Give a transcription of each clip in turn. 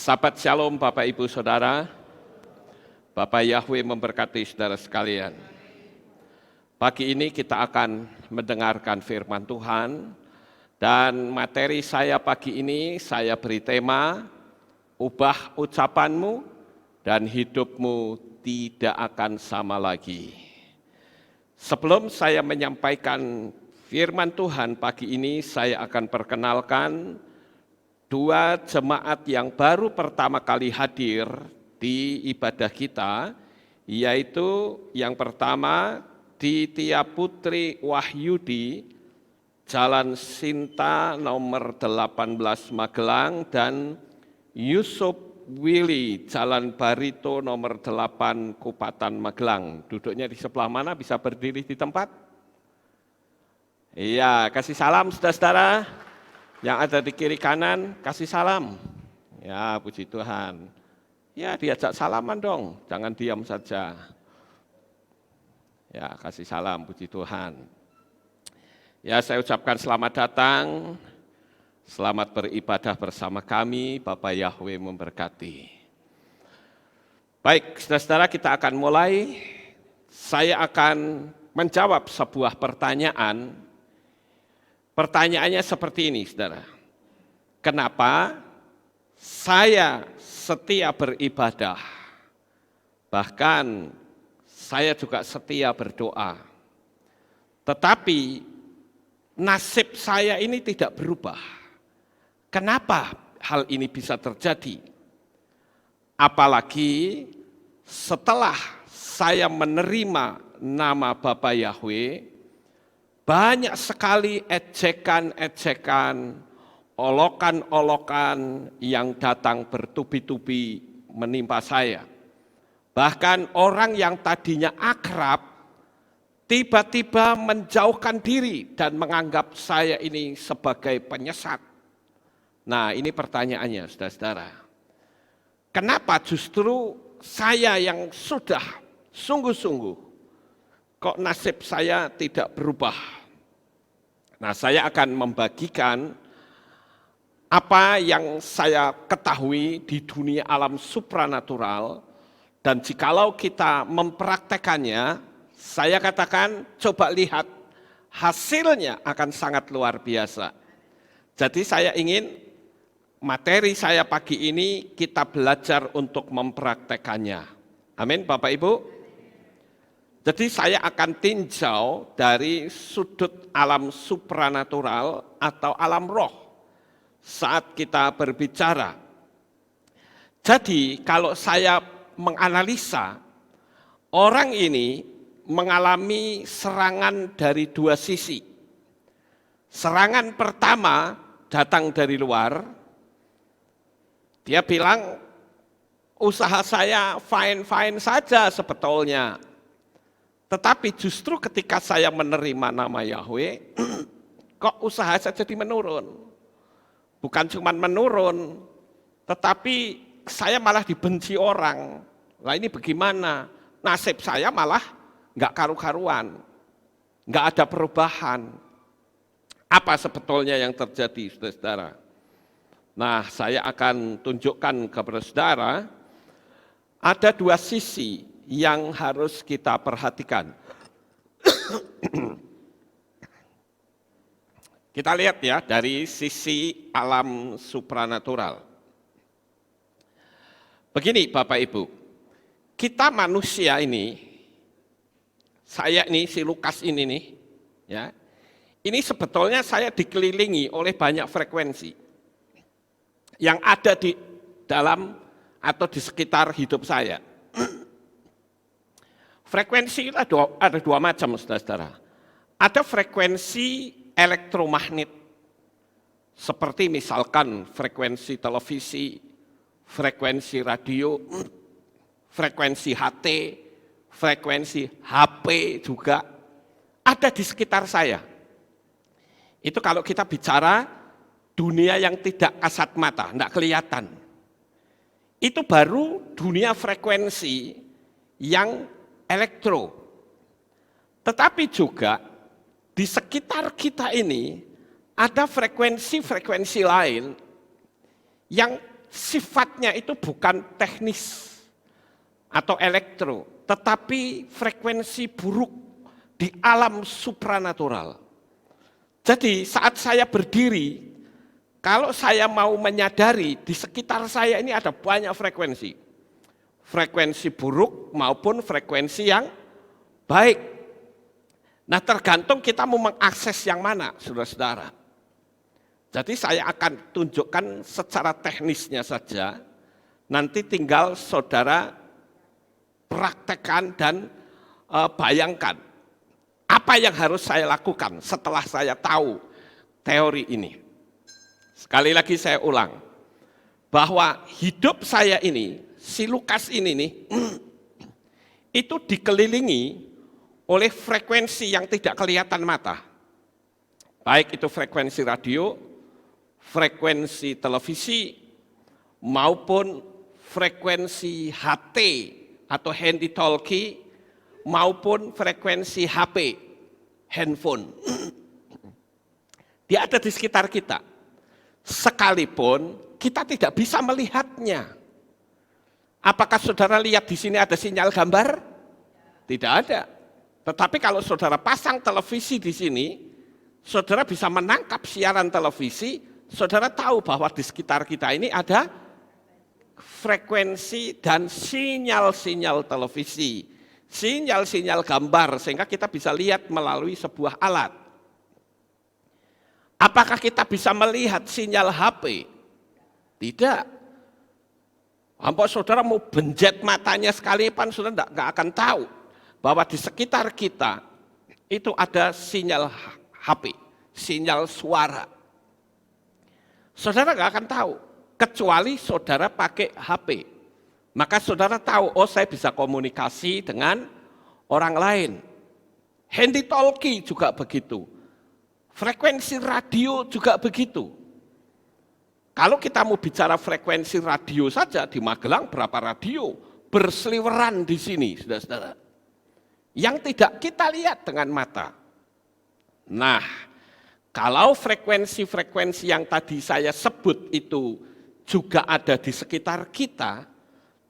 Sahabat Shalom Bapak Ibu Saudara, Bapak Yahweh memberkati saudara sekalian. Pagi ini kita akan mendengarkan firman Tuhan, dan materi saya pagi ini saya beri tema, ubah ucapanmu dan hidupmu tidak akan sama lagi. Sebelum saya menyampaikan firman Tuhan pagi ini, saya akan perkenalkan dua jemaat yang baru pertama kali hadir di ibadah kita, yaitu yang pertama Ditya Putri Wahyudi, Jalan Sinta nomor 18 Magelang, dan Yusuf Willy, Jalan Barito nomor 8 Kupatan Magelang. Duduknya di sebelah mana? Bisa berdiri di tempat? Iya, kasih salam saudara-saudara. Yang ada di kiri kanan, kasih salam. Ya, puji Tuhan. Ya, diajak salaman dong, jangan diam saja. Ya, kasih salam, puji Tuhan. Ya, saya ucapkan selamat datang, selamat beribadah bersama kami, Bapak Yahweh memberkati. Baik, saudara-saudara, kita akan mulai. Saya akan menjawab sebuah pertanyaan. Pertanyaannya seperti ini, saudara. Kenapa saya setia beribadah? Bahkan saya juga setia berdoa. Tetapi nasib saya ini tidak berubah. Kenapa hal ini bisa terjadi? Apalagi setelah saya menerima nama Bapa Yahweh, banyak sekali ejekan-ejekan, olokan-olokan yang datang bertubi-tubi menimpa saya. Bahkan orang yang tadinya akrab, tiba-tiba menjauhkan diri dan menganggap saya ini sebagai penyesat. Nah, ini pertanyaannya, saudara-saudara. Kenapa justru saya yang sudah sungguh-sungguh, kok nasib saya tidak berubah? Nah, saya akan membagikan apa yang saya ketahui di dunia alam supranatural, dan jikalau kita mempraktekannya, saya katakan coba lihat, hasilnya akan sangat luar biasa. Jadi saya ingin materi saya pagi ini kita belajar untuk mempraktekannya. Amin, Bapak Ibu. Jadi saya akan tinjau dari sudut alam supranatural atau alam roh saat kita berbicara. Jadi kalau saya menganalisa, orang ini mengalami serangan dari dua sisi. Serangan pertama datang dari luar. Dia bilang, usaha saya fine-fine saja sebetulnya. Tetapi justru ketika saya menerima nama Yahweh, kok usaha saya jadi menurun. Bukan cuma menurun, tetapi saya malah dibenci orang. Nah, ini bagaimana? Nasib saya malah enggak karu-karuan, enggak ada perubahan. Apa sebetulnya yang terjadi, saudara-saudara? Nah, saya akan tunjukkan kepada saudara, ada dua sisi yang harus kita perhatikan. Kita lihat ya dari sisi alam supranatural. Begini Bapak Ibu, kita manusia ini, saya ini si Lukas ini nih, ya, ini sebetulnya saya dikelilingi oleh banyak frekuensi yang ada di dalam atau di sekitar hidup saya. Frekuensi itu ada dua macam, saudara-saudara. Ada frekuensi elektromagnet, seperti misalkan frekuensi televisi, frekuensi radio, frekuensi HT, frekuensi HP juga ada di sekitar saya. Itu kalau kita bicara dunia yang tidak kasat mata, tidak kelihatan. Itu baru dunia frekuensi yang elektro. Tetapi juga di sekitar kita ini ada frekuensi-frekuensi lain yang sifatnya itu bukan teknis atau elektro, tetapi frekuensi buruk di alam supranatural. Jadi saat saya berdiri, kalau saya mau menyadari di sekitar saya ini ada banyak frekuensi. Frekuensi buruk maupun frekuensi yang baik. Nah, tergantung kita mau mengakses yang mana, saudara-saudara. Jadi saya akan tunjukkan secara teknisnya saja, nanti tinggal saudara praktekkan dan bayangkan apa yang harus saya lakukan setelah saya tahu teori ini. Sekali lagi saya ulang, bahwa hidup saya ini, si Lukas ini nih, itu dikelilingi oleh frekuensi yang tidak kelihatan mata. Baik itu frekuensi radio, frekuensi televisi, maupun frekuensi HT atau handy talkie, maupun frekuensi HP, handphone. Dia ada di sekitar kita. Sekalipun kita tidak bisa melihatnya. Apakah saudara lihat di sini ada sinyal gambar? Tidak ada. Tetapi kalau saudara pasang televisi di sini, saudara bisa menangkap siaran televisi, saudara tahu bahwa di sekitar kita ini ada frekuensi dan sinyal-sinyal televisi, sinyal-sinyal gambar, sehingga kita bisa lihat melalui sebuah alat. Apakah kita bisa melihat sinyal HP? Tidak. Ampun, saudara mau benjet matanya sekalipun, saudara nggak akan tahu bahwa di sekitar kita itu ada sinyal HP, sinyal suara. Saudara nggak akan tahu, kecuali saudara pakai HP. Maka saudara tahu, oh saya bisa komunikasi dengan orang lain. Handy talkie juga begitu. Frekuensi radio juga begitu. Kalau kita mau bicara frekuensi radio saja, di Magelang berapa radio berseliweran di sini, saudara-saudara. Yang tidak kita lihat dengan mata. Nah, kalau frekuensi-frekuensi yang tadi saya sebut itu juga ada di sekitar kita,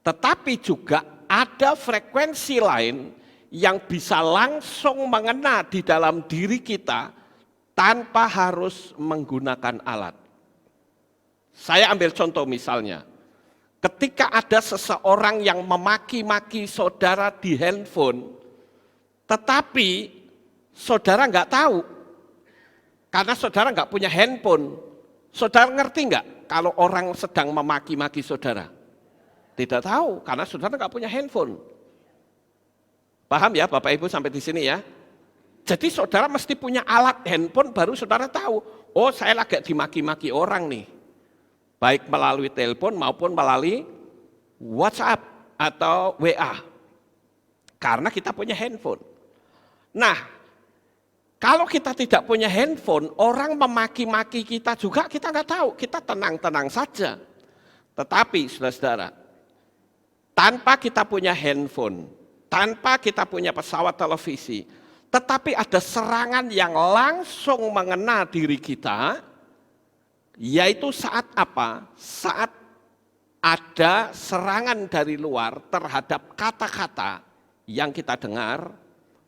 tetapi juga ada frekuensi lain yang bisa langsung mengena di dalam diri kita tanpa harus menggunakan alat. Saya ambil contoh misalnya, ketika ada seseorang yang memaki-maki saudara di handphone, tetapi saudara nggak tahu, karena saudara nggak punya handphone. Saudara ngerti nggak kalau orang sedang memaki-maki saudara? Tidak tahu, karena saudara nggak punya handphone. Paham ya Bapak Ibu sampai di sini ya? Jadi saudara mesti punya alat handphone baru saudara tahu, oh saya lagi dimaki-maki orang nih. Baik melalui telepon maupun melalui WhatsApp atau WA. Karena kita punya handphone. Nah, kalau kita tidak punya handphone, orang memaki-maki kita juga kita nggak tahu, kita tenang-tenang saja. Tetapi saudara-saudara, tanpa kita punya handphone, tanpa kita punya pesawat televisi, tetapi ada serangan yang langsung mengena diri kita, yaitu saat apa? Saat ada serangan dari luar terhadap kata-kata yang kita dengar,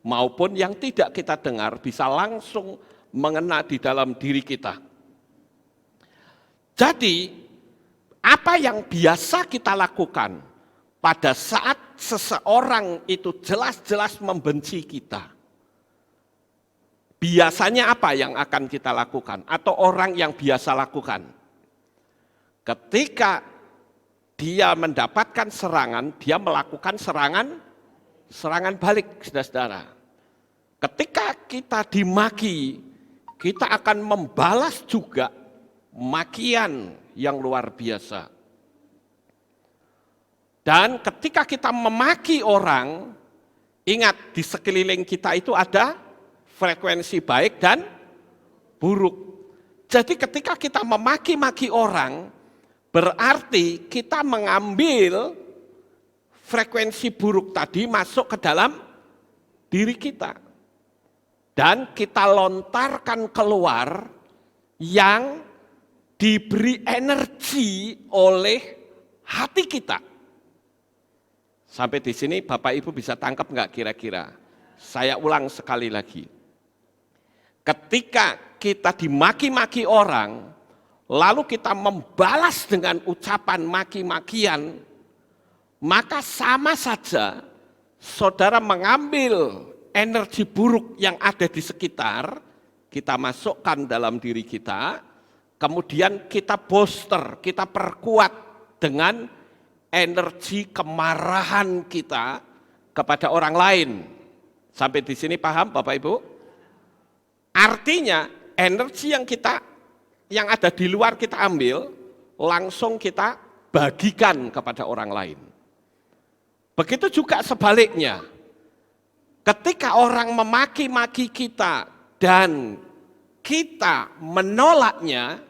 maupun yang tidak kita dengar bisa langsung mengena di dalam diri kita. Jadi, apa yang biasa kita lakukan pada saat seseorang itu jelas-jelas membenci kita? Biasanya apa yang akan kita lakukan? Atau orang yang biasa lakukan? Ketika dia mendapatkan serangan, dia melakukan serangan balik, saudara-saudara. Ketika kita dimaki, kita akan membalas juga makian yang luar biasa. Dan ketika kita memaki orang, ingat di sekeliling kita itu ada frekuensi baik dan buruk. Jadi ketika kita memaki-maki orang, berarti kita mengambil frekuensi buruk tadi masuk ke dalam diri kita. Dan kita lontarkan keluar yang diberi energi oleh hati kita. Sampai di sini Bapak Ibu bisa tangkap nggak kira-kira? Saya ulang sekali lagi. Ketika kita dimaki-maki orang, lalu kita membalas dengan ucapan maki-makian, maka sama saja saudara mengambil energi buruk yang ada di sekitar, kita masukkan dalam diri kita, kemudian kita booster, kita perkuat dengan energi kemarahan kita kepada orang lain. Sampai di sini paham Bapak Ibu? Artinya energi yang ada di luar kita ambil, langsung kita bagikan kepada orang lain. Begitu juga sebaliknya. Ketika orang memaki-maki kita dan kita menolaknya,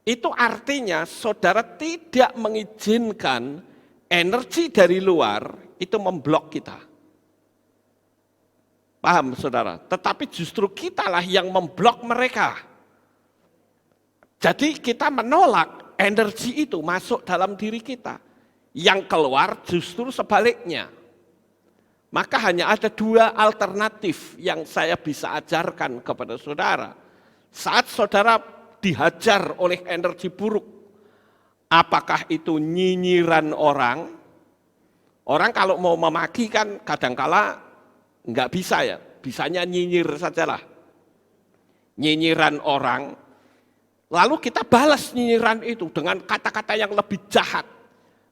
itu artinya saudara tidak mengizinkan energi dari luar itu memblok kita. Paham saudara? Tetapi justru kitalah yang memblok mereka. Jadi kita menolak energi itu masuk dalam diri kita. Yang keluar justru sebaliknya. Maka hanya ada dua alternatif yang saya bisa ajarkan kepada saudara. Saat saudara dihajar oleh energi buruk, apakah itu nyinyiran orang? Orang kalau mau memaki kan kadangkala enggak bisa ya, bisanya nyinyir sajalah. Nyinyiran orang, lalu kita balas nyinyiran itu dengan kata-kata yang lebih jahat.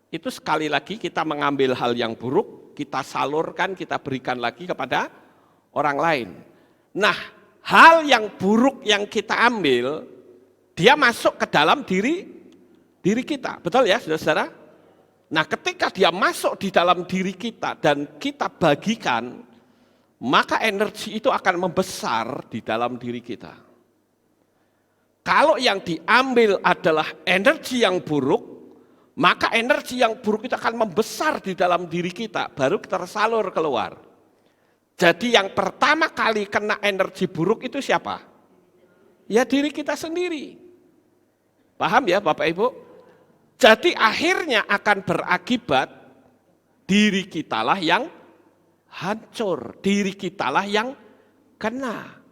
Itu sekali lagi kita mengambil hal yang buruk, kita salurkan, kita berikan lagi kepada orang lain. Nah, hal yang buruk yang kita ambil, dia masuk ke dalam diri kita. Betul ya saudara-saudara? Nah, ketika dia masuk di dalam diri kita dan kita bagikan, maka energi itu akan membesar di dalam diri kita. Kalau yang diambil adalah energi yang buruk, maka energi yang buruk itu akan membesar di dalam diri kita, baru tersalur keluar. Jadi yang pertama kali kena energi buruk itu siapa? Ya diri kita sendiri. Paham ya Bapak Ibu? Jadi akhirnya akan berakibat diri kitalah yang hancur, diri kitalah yang kena.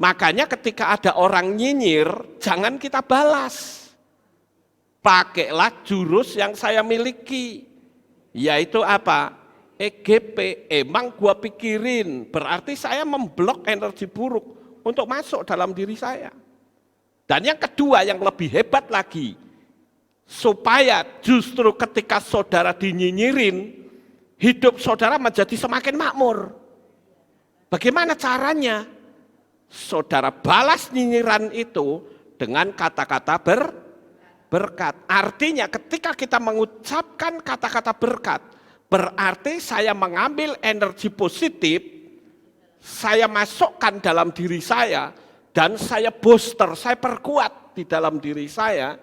Makanya ketika ada orang nyinyir, jangan kita balas. Pakailah jurus yang saya miliki, yaitu apa? EGP, emang gua pikirin, berarti saya memblok energi buruk untuk masuk dalam diri saya. Dan yang kedua yang lebih hebat lagi, supaya justru ketika saudara dinyinyirin, hidup saudara menjadi semakin makmur. Bagaimana caranya? Saudara balas nyinyiran itu dengan kata-kata berkat. Artinya ketika kita mengucapkan kata-kata berkat, berarti saya mengambil energi positif, saya masukkan dalam diri saya, dan saya booster, saya perkuat di dalam diri saya,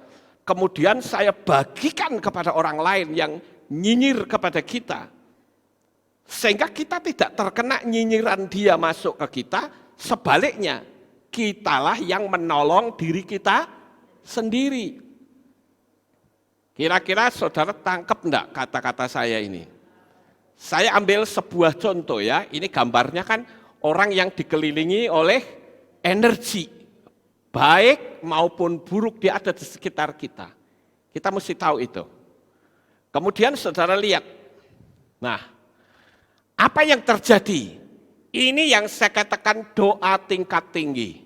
kemudian saya bagikan kepada orang lain yang nyinyir kepada kita. Sehingga kita tidak terkena nyinyiran dia masuk ke kita, sebaliknya kitalah yang menolong diri kita sendiri. Kira-kira saudara tangkap enggak kata-kata saya ini? Saya ambil sebuah contoh ya, ini gambarnya kan orang yang dikelilingi oleh energi, baik maupun buruk dia ada di sekitar kita. Kita mesti tahu itu. Kemudian saudara lihat, nah apa yang terjadi? Ini yang saya katakan doa tingkat tinggi.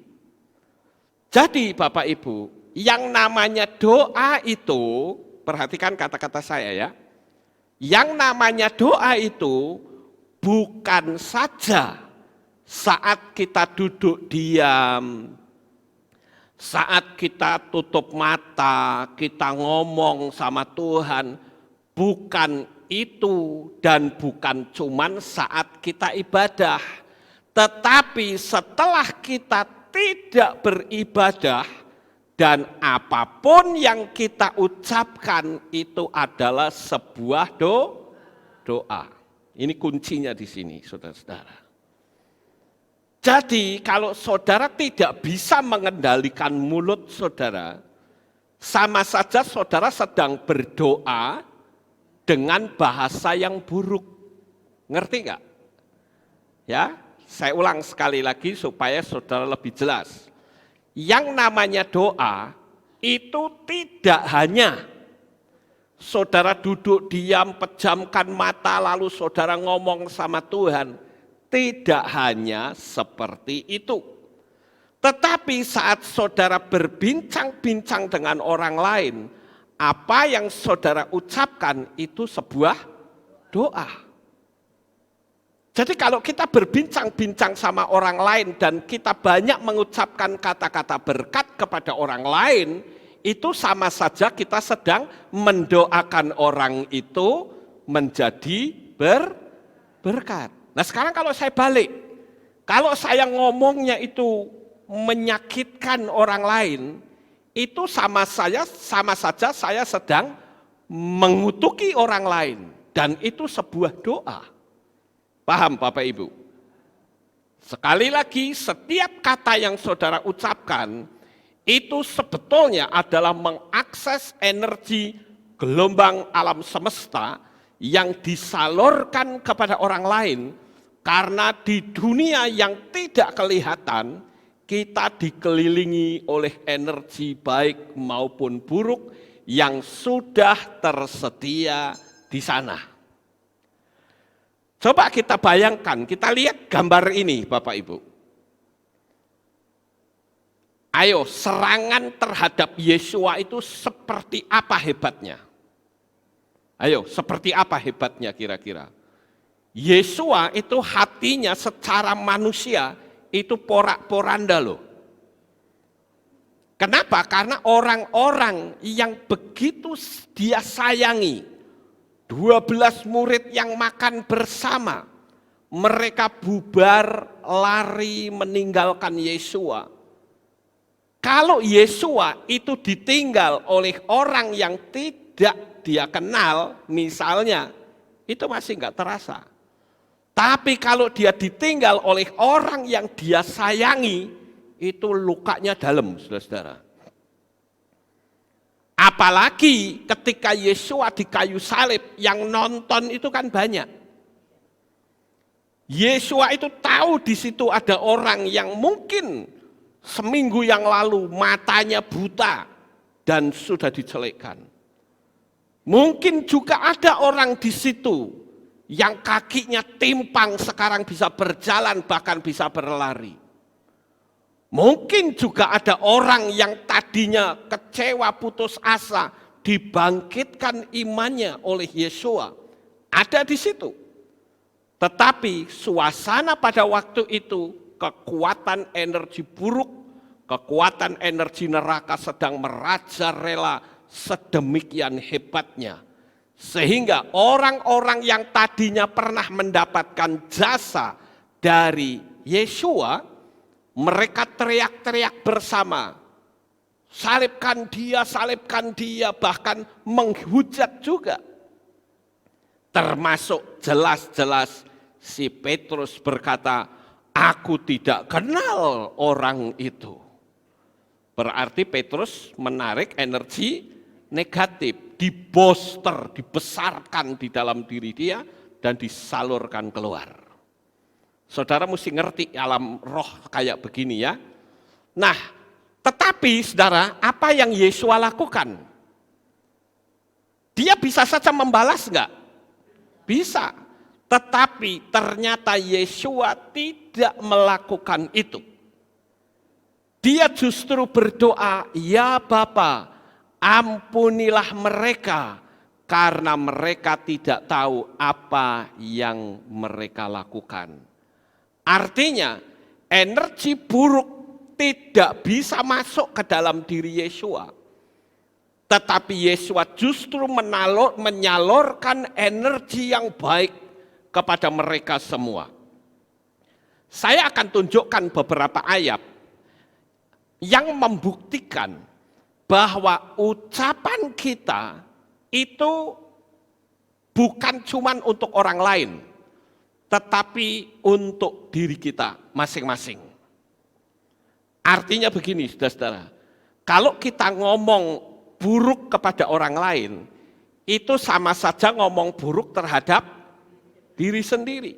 Jadi Bapak Ibu, yang namanya doa itu, perhatikan kata-kata saya ya. Yang namanya doa itu bukan saja saat kita duduk diam, saat kita tutup mata, kita ngomong sama Tuhan, bukan itu dan bukan cuman saat kita ibadah. Tetapi setelah kita tidak beribadah, dan apapun yang kita ucapkan itu adalah sebuah doa. Ini kuncinya di sini, saudara-saudara. Jadi kalau saudara tidak bisa mengendalikan mulut saudara, sama saja saudara sedang berdoa dengan bahasa yang buruk. Ngerti nggak? Ya, saya ulang sekali lagi supaya saudara lebih jelas. Yang namanya doa itu tidak hanya saudara duduk diam, pejamkan mata, lalu saudara ngomong sama Tuhan. Tidak hanya seperti itu. Tetapi saat saudara berbincang-bincang dengan orang lain, apa yang saudara ucapkan itu sebuah doa. Jadi kalau kita berbincang-bincang sama orang lain dan kita banyak mengucapkan kata-kata berkat kepada orang lain, itu sama saja kita sedang mendoakan orang itu menjadi berkat. Nah sekarang kalau saya balik, kalau saya ngomongnya itu menyakitkan orang lain, itu sama saja saya sedang mengutuki orang lain. Dan itu sebuah doa. Paham Bapak Ibu? Sekali lagi, setiap kata yang saudara ucapkan, itu sebetulnya adalah mengakses energi gelombang alam semesta yang disalurkan kepada orang lain. Karena di dunia yang tidak kelihatan, kita dikelilingi oleh energi baik maupun buruk yang sudah tersedia di sana. Coba kita bayangkan, kita lihat gambar ini Bapak Ibu. Ayo, serangan terhadap Yesua itu seperti apa hebatnya? Ayo, seperti apa hebatnya kira-kira? Yesua itu hatinya secara manusia itu porak-poranda loh. Kenapa? Karena orang-orang yang begitu dia sayangi, 12 murid yang makan bersama, mereka bubar, lari, meninggalkan Yesua. Kalau Yesua itu ditinggal oleh orang yang tidak dia kenal, misalnya, itu masih enggak terasa. Tapi kalau dia ditinggal oleh orang yang dia sayangi, itu lukanya dalam, saudara-saudara. Apalagi ketika Yesua di kayu salib, yang nonton itu kan banyak. Yesua itu tahu di situ ada orang yang mungkin seminggu yang lalu matanya buta dan sudah dicelekkan. Mungkin juga ada orang di situ yang kakinya timpang sekarang bisa berjalan bahkan bisa berlari. Mungkin juga ada orang yang tadinya kecewa putus asa dibangkitkan imannya oleh Yesua. Ada di situ. Tetapi suasana pada waktu itu kekuatan energi buruk, kekuatan energi neraka sedang merajalela sedemikian hebatnya. Sehingga orang-orang yang tadinya pernah mendapatkan jasa dari Yesua, mereka teriak-teriak bersama, salibkan dia, bahkan menghujat juga. Termasuk jelas-jelas si Petrus berkata, aku tidak kenal orang itu. Berarti Petrus menarik energi negatif, dibooster, dibesarkan di dalam diri dia dan disalurkan keluar. Saudara mesti ngerti alam roh kayak begini ya. Nah, tetapi saudara, apa yang Yesua lakukan? Dia bisa saja membalas enggak? Bisa. Tetapi ternyata Yesua tidak melakukan itu. Dia justru berdoa, ya Bapa, ampunilah mereka karena mereka tidak tahu apa yang mereka lakukan. Artinya energi buruk tidak bisa masuk ke dalam diri Yesua. Tetapi Yesua justru menyalurkan energi yang baik kepada mereka semua. Saya akan tunjukkan beberapa ayat yang membuktikan bahwa ucapan kita itu bukan cuma untuk orang lain, tetapi untuk diri kita masing-masing. Artinya begini, saudara-saudara, kalau kita ngomong buruk kepada orang lain, itu sama saja ngomong buruk terhadap diri sendiri.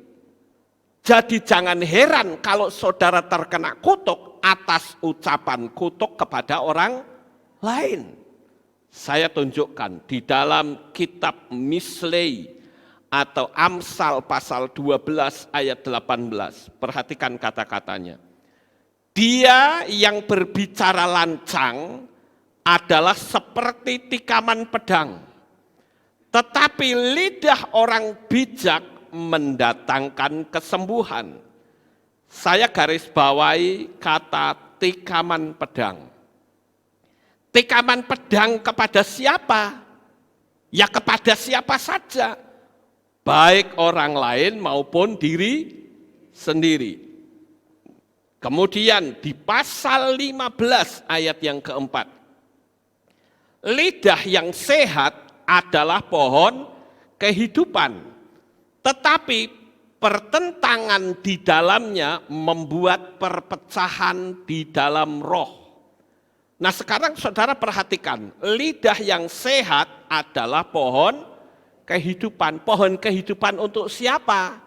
Jadi jangan heran kalau saudara terkena kutuk atas ucapan kutuk kepada orang lain. Saya tunjukkan di dalam kitab Mislei atau Amsal pasal 12 ayat 18. Perhatikan kata-katanya. Dia yang berbicara lancang adalah seperti tikaman pedang, tetapi lidah orang bijak mendatangkan kesembuhan. Saya garis bawahi kata tikaman pedang. Tikaman pedang kepada siapa? Ya kepada siapa saja, baik orang lain maupun diri sendiri. Kemudian di pasal 15 ayat yang keempat, lidah yang sehat adalah pohon kehidupan, tetapi pertentangan di dalamnya membuat perpecahan di dalam roh. Nah sekarang saudara perhatikan, lidah yang sehat adalah pohon kehidupan. Pohon kehidupan untuk siapa?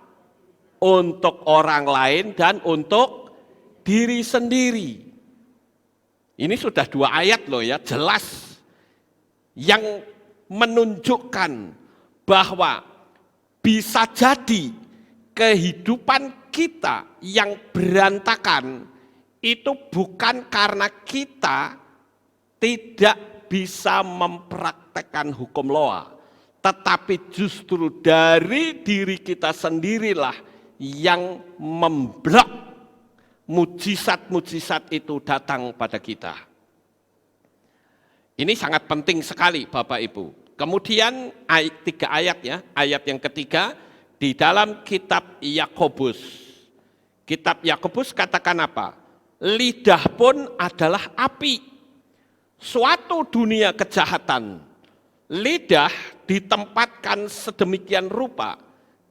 Untuk orang lain dan untuk diri sendiri. Ini sudah 2 ayat loh ya, jelas. Yang menunjukkan bahwa bisa jadi kehidupan kita yang berantakan itu bukan karena kita tidak bisa mempraktekkan hukum Noa, tetapi justru dari diri kita sendirilah yang memblok mujizat-mujizat itu datang pada kita. Ini sangat penting sekali Bapak Ibu. Kemudian 3 ayat ya, ayat yang ketiga di dalam kitab Yakobus. Kitab Yakobus katakan apa? Lidah pun adalah api, suatu dunia kejahatan. Lidah ditempatkan sedemikian rupa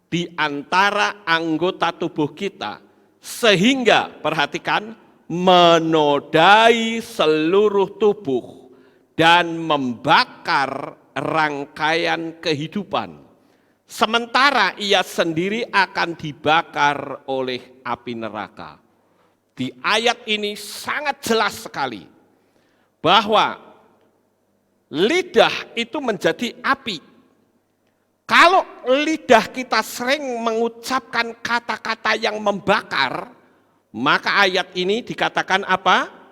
di antara anggota tubuh kita, sehingga, perhatikan, menodai seluruh tubuh dan membakar rangkaian kehidupan. Sementara ia sendiri akan dibakar oleh api neraka. Di ayat ini sangat jelas sekali bahwa lidah itu menjadi api. Kalau lidah kita sering mengucapkan kata-kata yang membakar, maka ayat ini dikatakan apa?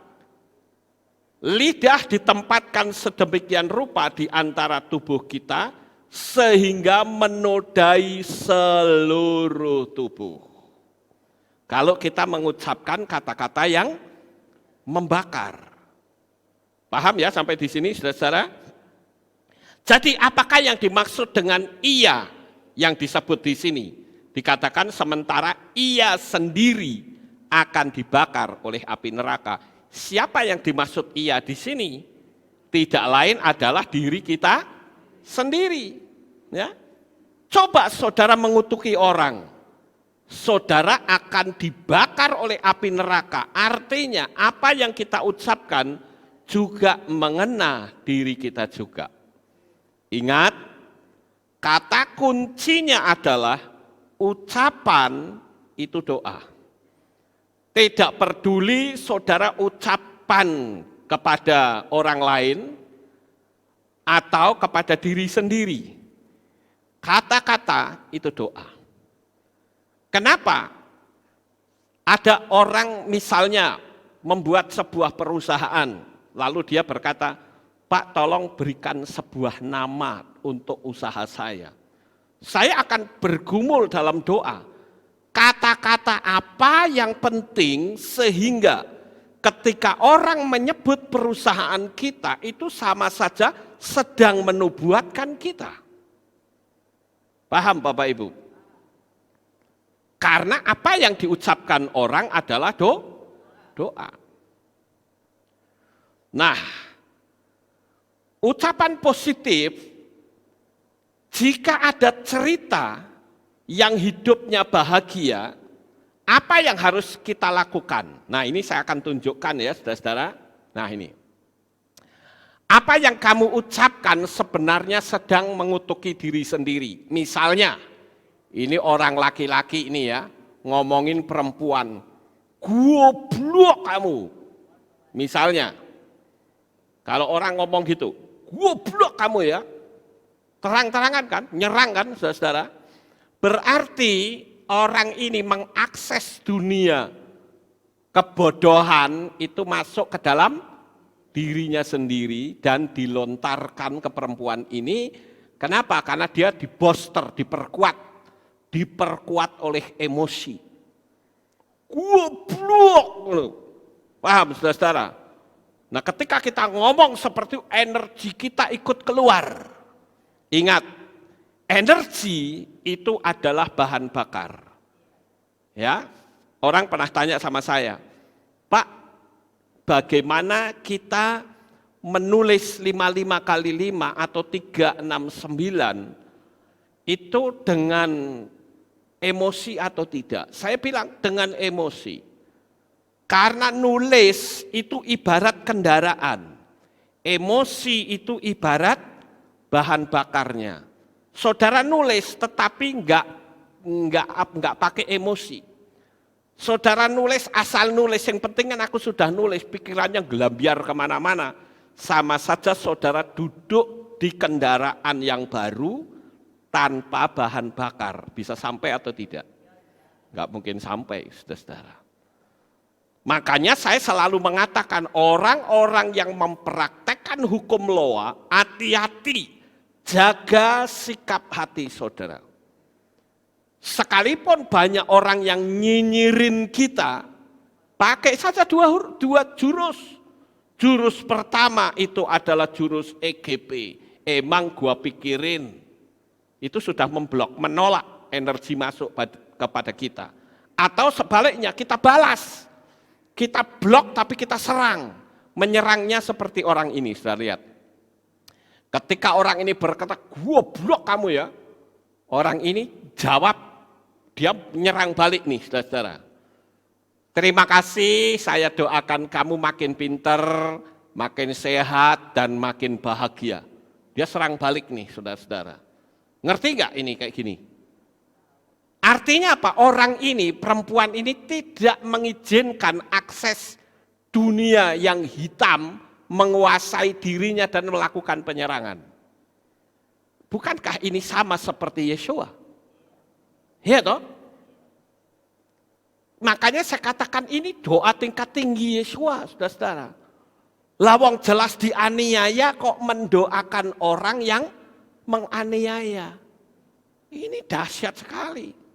Lidah ditempatkan sedemikian rupa di antara tubuh kita, sehingga menodai seluruh tubuh. Kalau kita mengucapkan kata-kata yang membakar. Paham ya sampai di sini saudara-saudara? Jadi apakah yang dimaksud dengan ia yang disebut di sini? Dikatakan sementara ia sendiri akan dibakar oleh api neraka. Siapa yang dimaksud ia di sini? Tidak lain adalah diri kita sendiri. Ya. Coba saudara mengutuki orang, saudara akan dibakar oleh api neraka. Artinya apa yang kita ucapkan juga mengena diri kita juga. Ingat, kata kuncinya adalah ucapan itu doa. Tidak peduli saudara ucapan kepada orang lain atau kepada diri sendiri. Kata-kata itu doa. Kenapa? Ada orang misalnya membuat sebuah perusahaan, lalu dia berkata, Pak, tolong berikan sebuah nama untuk usaha saya. Saya akan bergumul dalam doa. Kata-kata apa yang penting sehingga ketika orang menyebut perusahaan kita itu sama saja sedang menubuatkan kita. Paham Bapak Ibu? Karena apa yang diucapkan orang adalah doa. Nah, ucapan positif, jika ada cerita yang hidupnya bahagia, apa yang harus kita lakukan? Nah, ini saya akan tunjukkan ya, saudara-saudara. Nah, ini. Apa yang kamu ucapkan sebenarnya sedang mengutuki diri sendiri. Misalnya, ini orang laki-laki ini ya, ngomongin perempuan, goblok kamu. Misalnya, kalau orang ngomong gitu, goblok kamu ya, terang-terangan kan, nyerang kan saudara-saudara. Berarti orang ini mengakses dunia kebodohan itu masuk ke dalam dirinya sendiri dan dilontarkan ke perempuan ini. Kenapa? Karena dia diboster, diperkuat oleh emosi. Goblok, paham saudara-saudara? Nah, ketika kita ngomong seperti itu, energi kita ikut keluar. Ingat, energi itu adalah bahan bakar. Ya, orang pernah tanya sama saya, Pak, bagaimana kita menulis 55 kali 5 atau 369 itu dengan emosi atau tidak? Saya bilang dengan emosi. Karena nulis itu ibarat kendaraan. Emosi itu ibarat bahan bakarnya. Saudara nulis tetapi enggak pakai emosi. Saudara nulis asal nulis, yang penting kan aku sudah nulis, pikirannya gelambiar kemana-mana. Sama saja saudara duduk di kendaraan yang baru tanpa bahan bakar. Bisa sampai atau tidak? Enggak mungkin sampai, saudara-saudara. Makanya saya selalu mengatakan orang-orang yang mempraktekkan hukum Loa, hati-hati, jaga sikap hati saudara. Sekalipun banyak orang yang nyinyirin kita, pakai saja dua jurus. Jurus pertama itu adalah jurus EGP, emang gua pikirin. Itu sudah memblok, menolak energi masuk kepada kita. Atau sebaliknya kita balas. Kita blok tapi kita serang. Menyerangnya seperti orang ini, sudah lihat. Ketika orang ini berkata, gua blok kamu ya. Orang ini jawab, dia menyerang balik nih, saudara-saudara. Terima kasih, saya doakan kamu makin pinter, makin sehat, dan makin bahagia. Dia serang balik nih, saudara-saudara. Ngerti nggak ini kayak gini? Artinya apa? Orang ini, perempuan ini tidak mengizinkan akses dunia yang hitam menguasai dirinya dan melakukan penyerangan. Bukankah ini sama seperti Yeshua? Ya toh? Makanya saya katakan ini doa tingkat tinggi Yeshua, saudara-saudara. Lawang jelas dianiaya kok mendoakan orang yang menganiaya. Ini dahsyat sekali.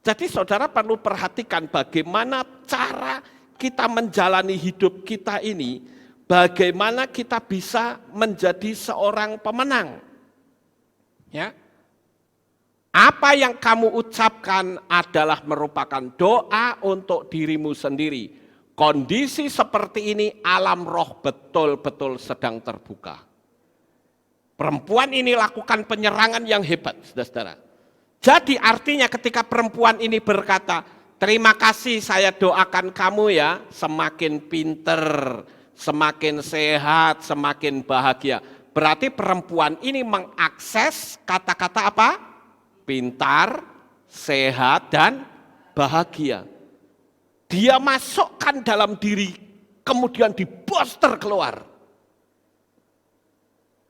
Jadi saudara perlu perhatikan bagaimana cara kita menjalani hidup kita ini, bagaimana kita bisa menjadi seorang pemenang. Ya. Apa yang kamu ucapkan adalah merupakan doa untuk dirimu sendiri. Kondisi seperti ini alam roh betul-betul sedang terbuka. Perempuan ini lakukan penyerangan yang hebat, saudara-saudara. Jadi artinya ketika perempuan ini berkata, terima kasih saya doakan kamu ya, semakin pinter, semakin sehat, semakin bahagia. Berarti perempuan ini mengakses kata-kata apa? Pintar, sehat, dan bahagia. Dia masukkan dalam diri, kemudian diboster keluar.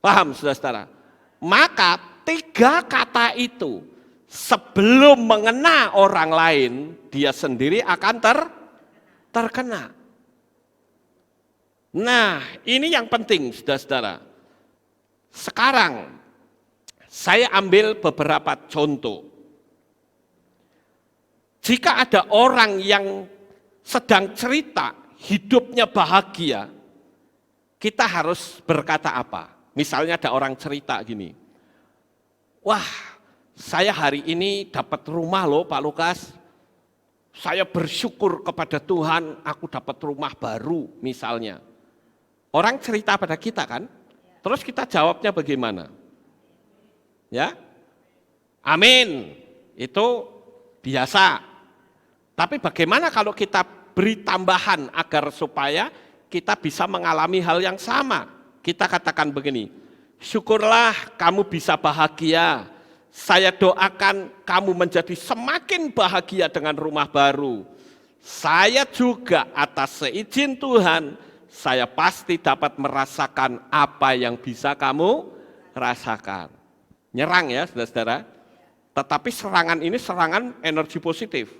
Paham saudara-saudara? Maka 3 kata itu sebelum mengena orang lain, dia sendiri akan terkena. Nah, ini yang penting saudara-saudara. Sekarang saya ambil beberapa contoh. Jika ada orang yang sedang cerita hidupnya bahagia, kita harus berkata apa? Misalnya ada orang cerita gini, wah saya hari ini dapat rumah loh Pak Lukas, saya bersyukur kepada Tuhan aku dapat rumah baru misalnya. Orang cerita pada kita kan, terus kita jawabnya bagaimana? Ya, amin. itu biasa. Tapi bagaimana kalau kita beri tambahan agar supaya kita bisa mengalami hal yang sama? Kita katakan begini, syukurlah kamu bisa bahagia. Saya doakan kamu menjadi semakin bahagia dengan rumah baru. Saya juga atas seizin Tuhan, saya pasti dapat merasakan apa yang bisa kamu rasakan. Nyerang ya saudara-saudara. Tetapi serangan ini serangan energi positif.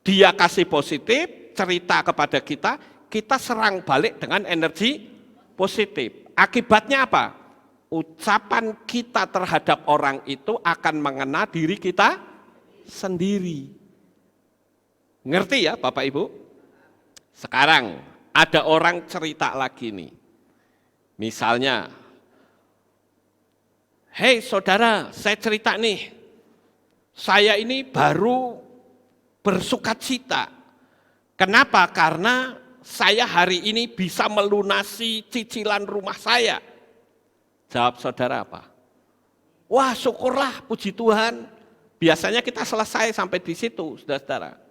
Dia kasih positif, cerita kepada kita, kita serang balik dengan energi positif. Akibatnya apa? Ucapan kita terhadap orang itu akan mengena diri kita sendiri. Ngerti ya Bapak Ibu? Sekarang ada orang cerita lagi nih. Misalnya, hei saudara, saya cerita nih, saya ini baru bersukacita. Kenapa? Karena saya hari ini bisa melunasi cicilan rumah saya. Jawab saudara apa? Wah syukurlah, puji Tuhan. Biasanya kita selesai sampai di situ, saudara-saudara.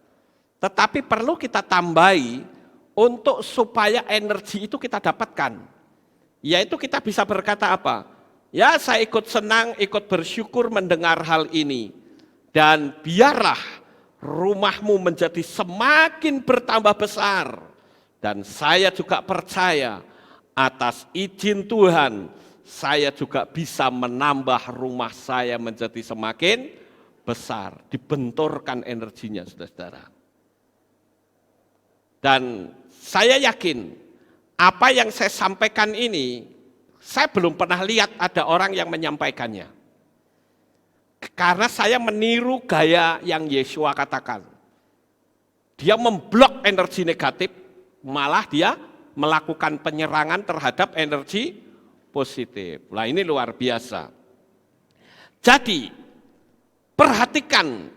Tetapi perlu kita tambahi untuk supaya energi itu kita dapatkan. Yaitu kita bisa berkata apa? Ya saya ikut senang, ikut bersyukur mendengar hal ini. Dan biarlah rumahmu menjadi semakin bertambah besar. Dan saya juga percaya atas izin Tuhan, saya juga bisa menambah rumah saya menjadi semakin besar. Dibenturkan energinya saudara-saudara. Dan saya yakin apa yang saya sampaikan ini, saya belum pernah lihat ada orang yang menyampaikannya. Karena saya meniru gaya yang Yesua katakan. Dia memblok energi negatif, malah dia melakukan penyerangan terhadap energi positif. Nah ini luar biasa. Jadi, perhatikan.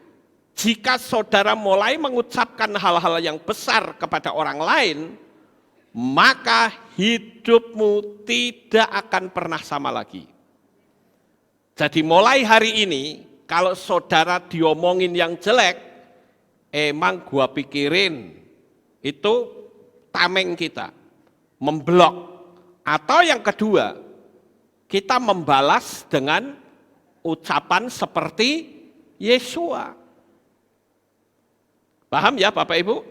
Jika saudara mulai mengucapkan hal-hal yang besar kepada orang lain, maka hidupmu tidak akan pernah sama lagi. Jadi mulai hari ini, kalau saudara diomongin yang jelek, emang gua pikirin, itu tameng kita, memblok. Atau yang kedua, kita membalas dengan ucapan seperti Yesua. Paham ya Bapak Ibu?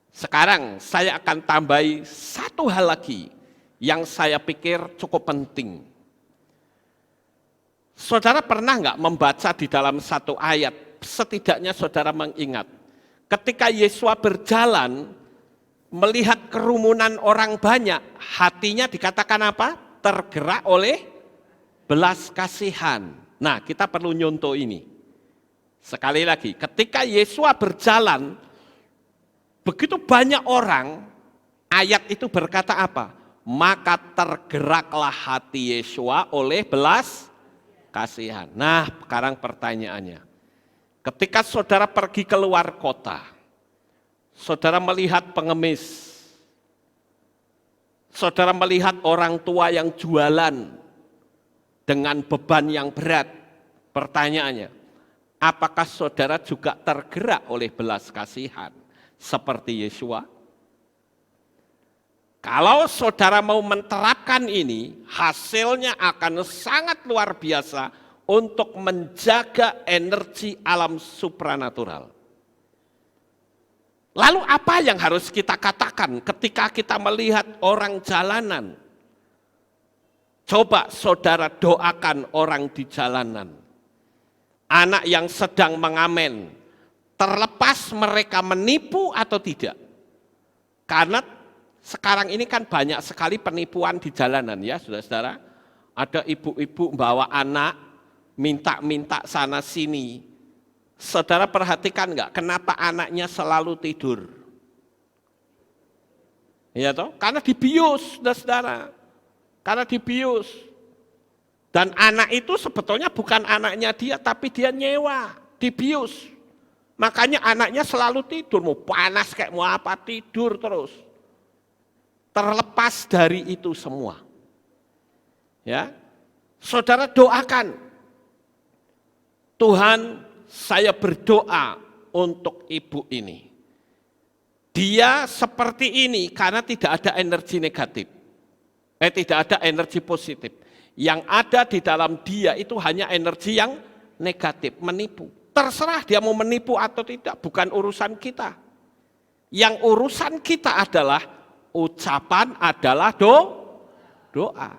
Sekarang saya akan tambahi satu hal lagi yang saya pikir cukup penting. Saudara pernah nggak membaca di dalam satu ayat, setidaknya saudara mengingat, ketika Yesua berjalan, melihat kerumunan orang banyak, hatinya dikatakan apa? Tergerak oleh belas kasihan. Nah kita perlu nyontoh ini. Sekali lagi, ketika Yesua berjalan, begitu banyak orang, ayat itu berkata apa? Maka tergeraklah hati Yesua oleh belas kasihan. Nah, sekarang pertanyaannya, ketika saudara pergi keluar kota, saudara melihat pengemis, saudara melihat orang tua yang jualan dengan beban yang berat, pertanyaannya, apakah saudara juga tergerak oleh belas kasihan seperti Yesua? Kalau saudara mau menerapkan ini, hasilnya akan sangat luar biasa untuk menjaga energi alam supranatural. Lalu apa yang harus kita katakan ketika kita melihat orang jalanan? Coba saudara doakan orang di jalanan. Anak yang sedang mengamen, terlepas mereka menipu atau tidak. Karena sekarang ini kan banyak sekali penipuan di jalanan ya saudara-saudara. Ada ibu-ibu bawa anak, minta-minta sana sini. Saudara perhatikan enggak, kenapa anaknya selalu tidur? Ya toh? Karena dibius saudara-saudara. Karena dibius. Dan anak itu sebetulnya bukan anaknya dia, tapi dia nyewa, dibius. Makanya anaknya selalu tidur, mau panas kayak mau apa, tidur terus. Terlepas dari itu semua. Ya, saudara doakan. Tuhan, saya berdoa untuk ibu ini. Dia seperti ini karena tidak ada energi negatif. Tidak ada energi positif. Yang ada di dalam dia itu hanya energi yang negatif, menipu. Terserah dia mau menipu atau tidak, bukan urusan kita. Yang urusan kita adalah ucapan adalah doa.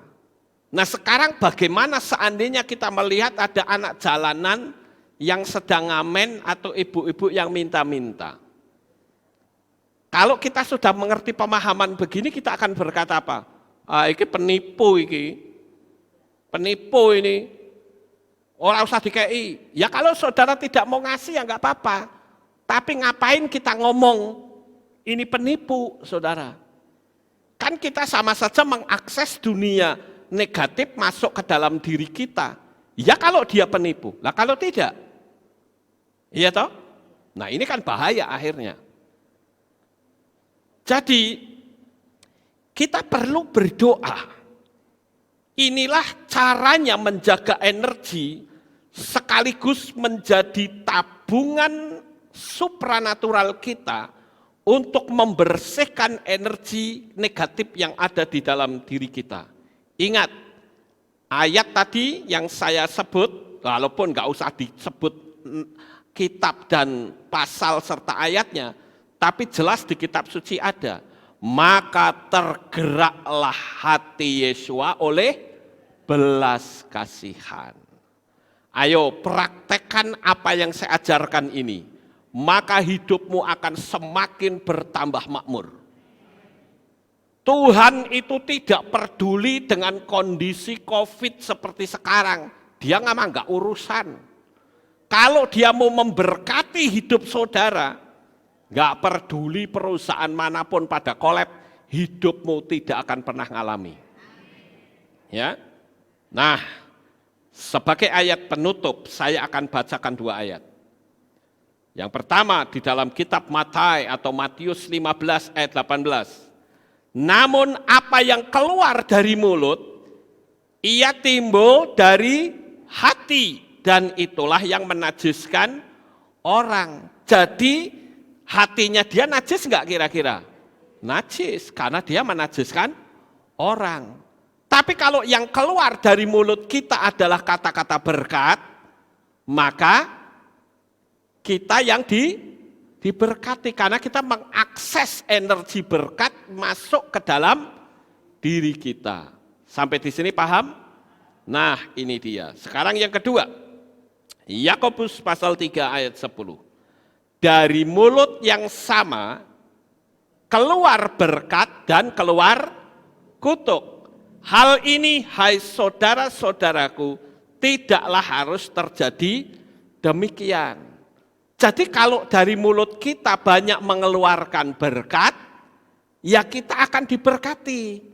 Nah sekarang bagaimana seandainya kita melihat ada anak jalanan yang sedang ngamen atau ibu-ibu yang minta-minta. Kalau kita sudah mengerti pemahaman begini kita akan berkata apa? Ini penipu ini. Penipu ini. Orang usah dikei. Ya kalau saudara tidak mau ngasih ya enggak apa-apa. Tapi ngapain kita ngomong ini penipu, saudara? Kan kita sama saja mengakses dunia negatif masuk ke dalam diri kita. Ya kalau dia penipu, lah kalau tidak. Iya toh? Nah ini kan bahaya akhirnya. Jadi kita perlu berdoa. Inilah caranya menjaga energi sekaligus menjadi tabungan supranatural kita untuk membersihkan energi negatif yang ada di dalam diri kita. Ingat, ayat tadi yang saya sebut, walaupun nggak usah disebut kitab dan pasal serta ayatnya, tapi jelas di kitab suci ada. Maka tergeraklah hati Yesua oleh belas kasihan. Ayo praktekkan apa yang saya ajarkan ini. Maka hidupmu akan semakin bertambah makmur. Tuhan itu tidak peduli dengan kondisi COVID seperti sekarang. Dia nggak urusan. Kalau dia mau memberkati hidup saudara, nggak peduli perusahaan manapun pada kolab, hidupmu tidak akan pernah ngalami. Ya, nah sebagai ayat penutup saya akan bacakan 2 ayat. Yang pertama di dalam kitab Matai atau Matius 15 ayat 18. Namun apa yang keluar dari mulut, ia timbul dari hati dan itulah yang menajiskan orang. Jadi hatinya dia najis enggak kira-kira? Najis karena dia menajiskan orang. Tapi kalau yang keluar dari mulut kita adalah kata-kata berkat, maka kita yang diberkati karena kita mengakses energi berkat masuk ke dalam diri kita. Sampai di sini paham? Nah, ini dia. Sekarang yang kedua. Yakobus pasal 3 ayat 10. Dari mulut yang sama keluar berkat dan keluar kutuk. Hal ini hai saudara-saudaraku tidaklah harus terjadi demikian. Jadi kalau dari mulut kita banyak mengeluarkan berkat, ya kita akan diberkati.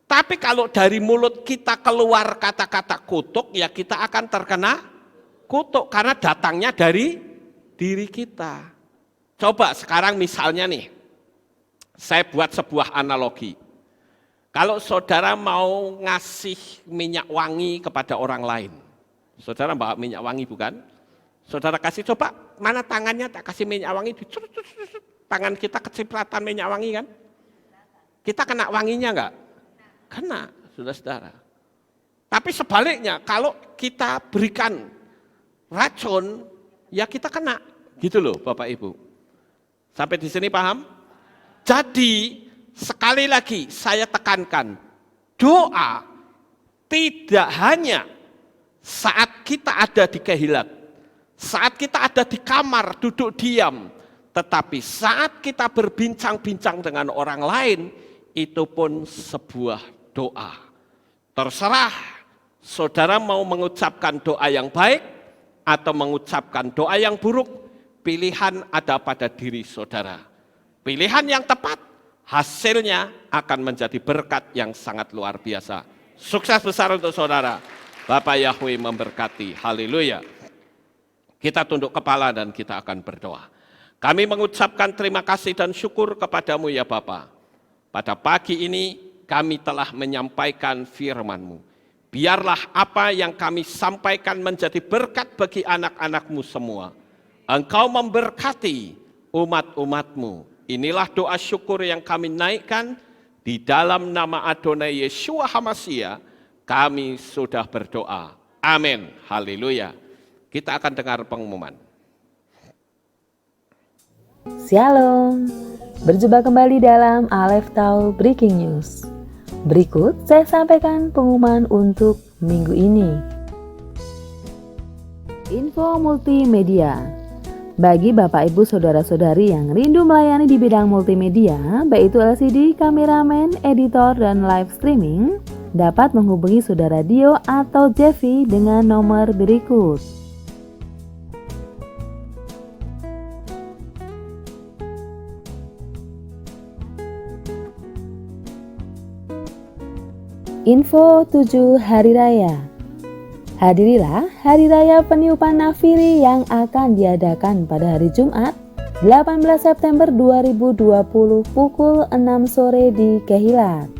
Tapi kalau dari mulut kita keluar kata-kata kutuk, ya kita akan terkena kutuk karena datangnya dari diri kita. Coba sekarang misalnya nih, saya buat sebuah analogi. Kalau saudara mau ngasih minyak wangi kepada orang lain, saudara bawa minyak wangi bukan? Saudara kasih, coba mana tangannya tak kasih minyak wangi, tangan kita kecipratan minyak wangi kan? Kita kena wanginya enggak? Kena, saudara-saudara. Tapi sebaliknya, kalau kita berikan racun, ya kita kena. Gitu loh Bapak Ibu. Sampai di sini paham? Jadi, sekali lagi saya tekankan, doa tidak hanya saat kita ada di kehilat, saat kita ada di kamar duduk diam, tetapi saat kita berbincang-bincang dengan orang lain, itu pun sebuah doa. Terserah saudara mau mengucapkan doa yang baik atau mengucapkan doa yang buruk, pilihan ada pada diri saudara. Pilihan yang tepat, hasilnya akan menjadi berkat yang sangat luar biasa. Sukses besar untuk saudara. Bapak Yahweh memberkati. Haleluya. Kita tunduk kepala dan kita akan berdoa. Kami mengucapkan terima kasih dan syukur kepadamu ya Bapa. Pada pagi ini kami telah menyampaikan firman-Mu. Biarlah apa yang kami sampaikan menjadi berkat bagi anak-anak-Mu semua. Engkau memberkati umat-umat-Mu. Inilah doa syukur yang kami naikkan di dalam nama Adonai Yeshua HaMashiach. Kami sudah berdoa. Amin. Haleluya. Kita akan dengar pengumuman. Shalom. Berjumpa kembali dalam Aleph Tau Breaking News. Berikut saya sampaikan pengumuman untuk minggu ini. Info multimedia. Bagi Bapak Ibu Saudara-saudari yang rindu melayani di bidang multimedia, baik itu LCD, kameramen, editor, dan live streaming, dapat menghubungi Saudara Dio atau Jeffy dengan nomor berikut. Info 7 Hari Raya. Hadirilah Hari Raya Peniupan Nafiri yang akan diadakan pada hari Jumat 18 September 2020 pukul 6 sore di Kehilat.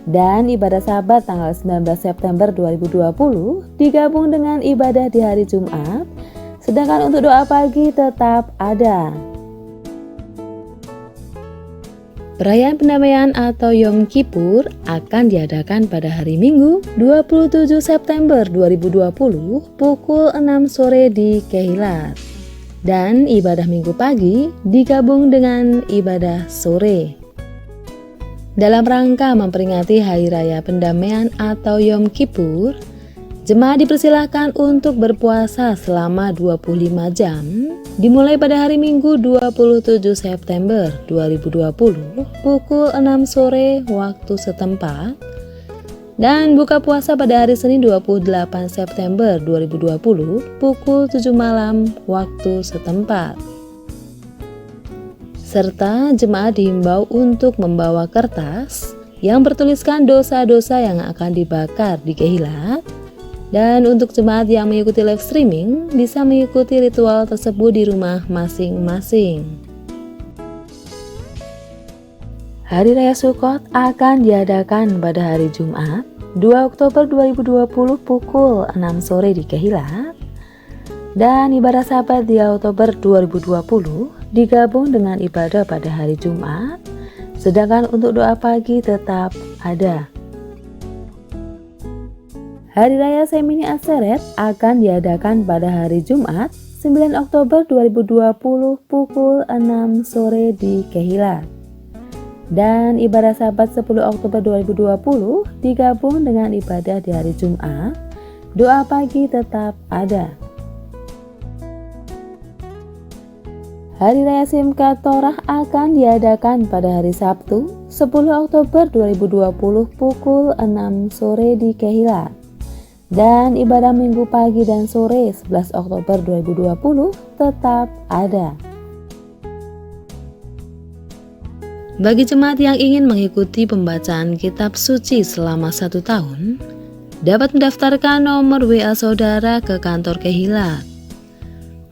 Dan ibadah Sabat tanggal 19 September 2020 digabung dengan ibadah di hari Jumat, sedangkan untuk doa pagi tetap ada. Perayaan pendamaian atau Yom Kippur akan diadakan pada hari Minggu 27 September 2020 pukul 6 sore di Kehilat. Dan ibadah Minggu pagi digabung dengan ibadah sore. Dalam rangka memperingati Hari Raya Pendamaian atau Yom Kippur, jemaat dipersilahkan untuk berpuasa selama 25 jam dimulai pada hari Minggu 27 September 2020 pukul 6 sore waktu setempat dan buka puasa pada hari Senin 28 September 2020 pukul 7 malam waktu setempat. Serta jemaat diimbau untuk membawa kertas yang bertuliskan dosa-dosa yang akan dibakar di Kehilat. Dan untuk jemaat yang mengikuti live streaming bisa mengikuti ritual tersebut di rumah masing-masing. Hari Raya Sukkot akan diadakan pada hari Jumat 2 Oktober 2020 pukul 6 sore di Kehilat. Dan ibadah Sabat 3 Oktober 2020 digabung dengan ibadah pada hari Jumat, sedangkan untuk doa pagi tetap ada. Hari Raya Shemini Atseret akan diadakan pada hari Jumat 9 Oktober 2020 pukul 6 sore di Kehilat. Dan ibadah Sabat 10 Oktober 2020 digabung dengan ibadah di hari Jumat, doa pagi tetap ada. Hari Raya Simchat Torah akan diadakan pada hari Sabtu 10 Oktober 2020 pukul 6 sore di Kehilat. Dan ibadah Minggu pagi dan sore 11 Oktober 2020 tetap ada. Bagi jemaat yang ingin mengikuti pembacaan kitab suci selama 1 tahun, dapat mendaftarkan nomor WA saudara ke kantor Kehilat.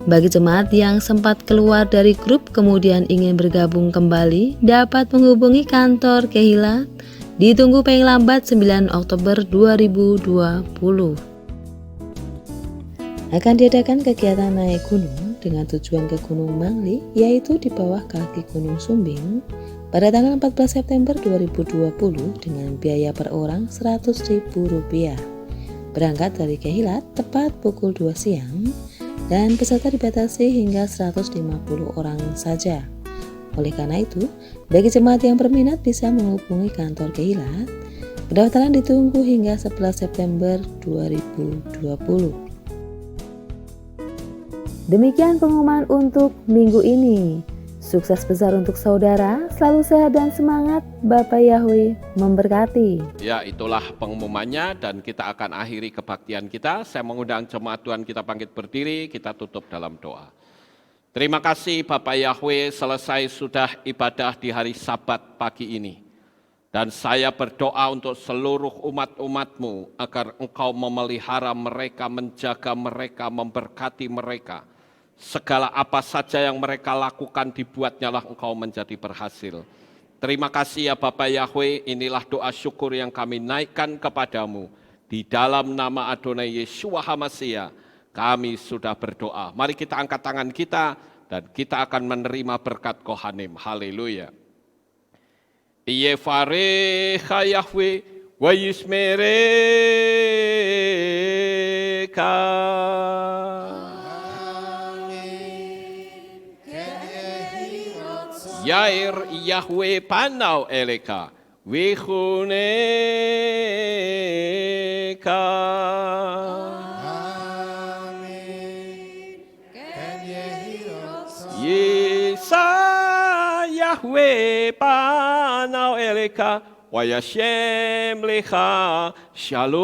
Bagi jemaat yang sempat keluar dari grup kemudian ingin bergabung kembali, dapat menghubungi kantor Kehilat. Ditunggu paling lambat 9 Oktober 2020. Akan diadakan kegiatan naik gunung dengan tujuan ke Gunung Mangli, yaitu di bawah kaki Gunung Sumbing, pada tanggal 14 September 2020 dengan biaya per orang Rp100.000. Berangkat dari Kehilat tepat pukul 2 siang dan peserta dibatasi hingga 150 orang saja. Oleh karena itu, bagi jemaat yang berminat bisa menghubungi kantor Kehilat. Pendaftaran ditunggu hingga 11 September 2020. Demikian pengumuman untuk minggu ini. Sukses besar untuk saudara, selalu sehat dan semangat. Bapak Yahweh memberkati. Ya, itulah pengumumannya dan kita akan akhiri kebaktian kita. Saya mengundang jemaat Tuhan kita bangkit berdiri, kita tutup dalam doa. Terima kasih Bapak Yahweh, selesai sudah ibadah di hari Sabat pagi ini. Dan saya berdoa untuk seluruh umat-umat-Mu agar Engkau memelihara mereka, menjaga mereka, memberkati mereka. Segala apa saja yang mereka lakukan dibuatnyalah Engkau menjadi berhasil. Terima kasih ya Bapak Yahweh, inilah doa syukur yang kami naikkan kepadamu. Di dalam nama Adonai Yeshua HaMashiach, kami sudah berdoa. Mari kita angkat tangan kita dan kita akan menerima berkat Kohanim. Haleluya. Yevarecha Yahweh wa yismereka. Yair Yahweh panau eleka wichuneka. Yesa Yahweh panau eleka wa yashem lecha shalom.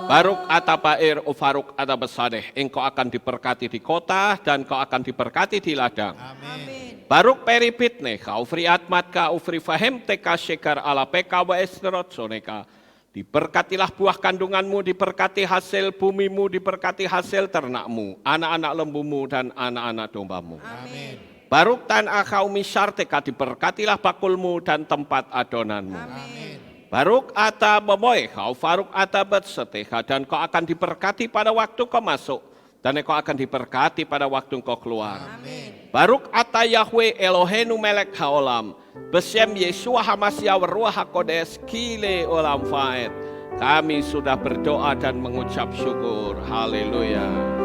Baruk atapair ufaruk atabasadeh, engkau akan diberkati di kota dan kau akan diberkati di ladang. Amin. Baruk peripitne, kau ufri atmatka, ufri fahem teka shekar ala peka wa esterot soneka. Diberkatilah buah kandunganmu, diberkati hasil bumimu, diberkati hasil ternakmu, anak-anak lembumu dan anak-anak dombamu. Amin. Baruk tan akau misarteka, diberkatilah bakulmu dan tempat adonanmu. Amin. Baruk ata bemoy, kau faruk ata berseteha, dan kau akan diberkati pada waktu kau masuk, dan kau akan diberkati pada waktu kau keluar. Amin. Baruk ata Yahweh Elohenu melek haolam, besem Yeshua HaMashiach Ruach HaKodesh kile olam faed. Kami sudah berdoa dan mengucap syukur. Haleluya.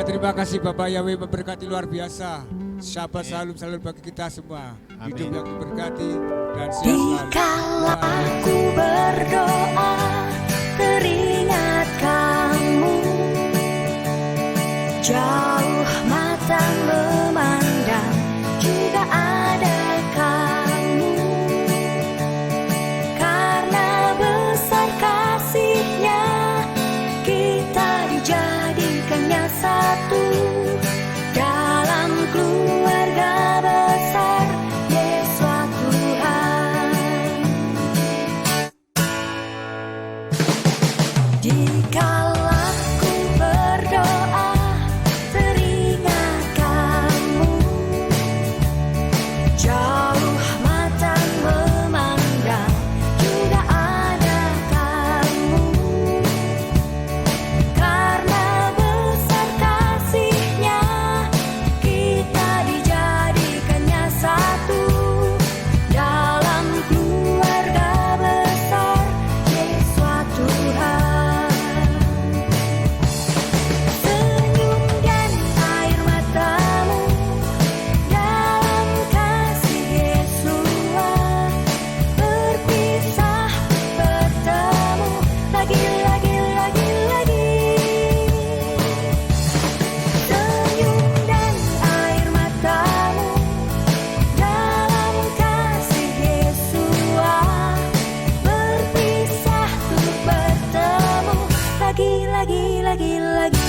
Terima kasih Bapak Yahweh memberkati luar biasa. Syabat shalom selalu bagi kita semua. Hidup yang diberkati dan sehat selalu. Dikala aku berdoa, teringat kamu. Jauh mata memandang, juga ada kamu. Karena besar kasih-Nya, kita dijadikannya satu dalam keluarga besar Yesus Tuhan. Dikala ku berdoa, teringat kamu. Jauh mata memandang, juga ada kamu. Karena besar kasih-Nya, kita dijadikannya satu dalam keluarga besar Yesus Tuhan. lagi